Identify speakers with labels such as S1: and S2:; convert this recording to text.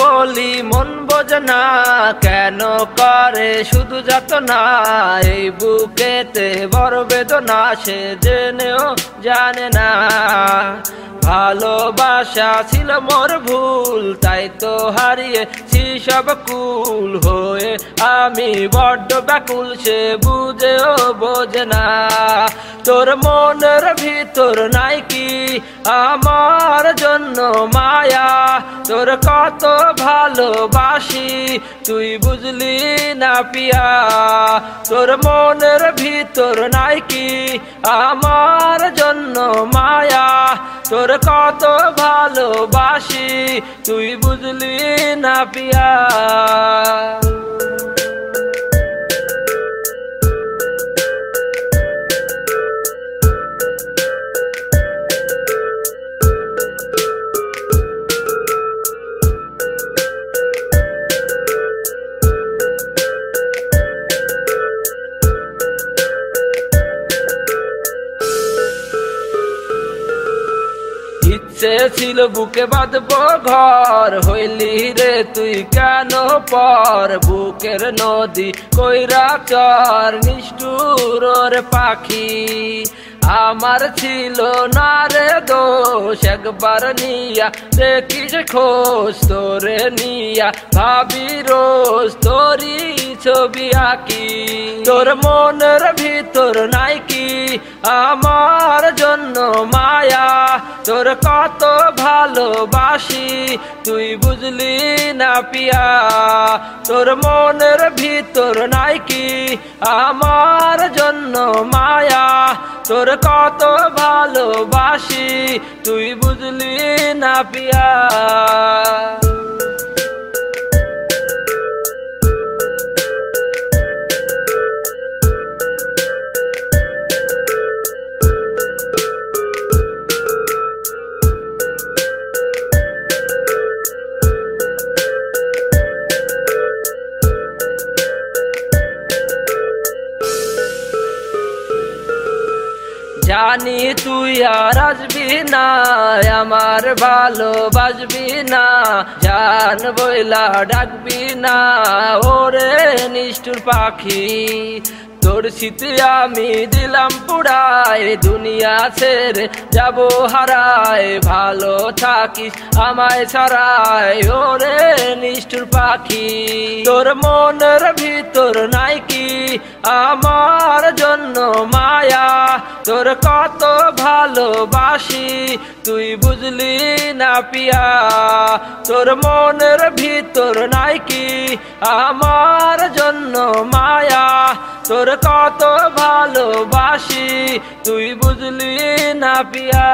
S1: বলি মন বোঝে না, কেন করে শুধু যাতনা। এই বুকেতে বড় বেদনা, সে জেনেও জানে না। ভালোবাসা ছিল মোর ভুল, তাই তো হারিয়েছি সব কুল। হয়ে আমি বড্ড ব্যাকুল, সে বুঝেও বোঝে না। তোর মনের ভিতর নাই কি আমার জন্য মায়া? তোর কত ভালোবাসি তুই বুঝলি না পিয়া। তোর মনের ভিতর নাই কি আমার জন্য মায়া? তোর কত ভালোবাসি তুই বুঝলি না পিয়া। ইচ্ছে ছিল বুকে বাঁধবো ঘর, হইলি রে তুই কেন পর? বুকের নদী কইরা চর, নিষ্ঠুর রে পাখি। আমার ছিল না রে দোষ, একবার নিয়া দেখিস খোঁজ। তোরে নিয়া ভাবি রোজ, তোরি ছবি আঁকি। তোর মনের ভিতর নাই কি আমার জন্য মায়া? তোর কত ভালোবাসি তুই বুঝলি না পিয়া। তোর মনের ভিতর নাই কি আমার জন্য মায়া? তোর কত ভালোবাসি তুই বুঝলি না পিয়া। জানি তুই আর আসবি না, আমার ভালোবাসবি না। জান বইলা ডাকবি না, ওরে নিষ্ঠুর পাখি। তোর শীতে আমি দিলাম পুড়ায়, দুনিয়া ছেড়ে যাবো হারায়। ভালো থাকিস আমায় ছাড়ায়, ওরে নিষ্ঠুর পাখি। তোর মনের ভিতর নাই কি আমার জন্য মায়া? তোর কত ভালোবাসি তুই বুঝলি না পিয়া। তোর মনের ভিতর নাই কি আমার জন্য মায়া? তোর কত ভালোবাসি তুই বুঝলি না পিয়া।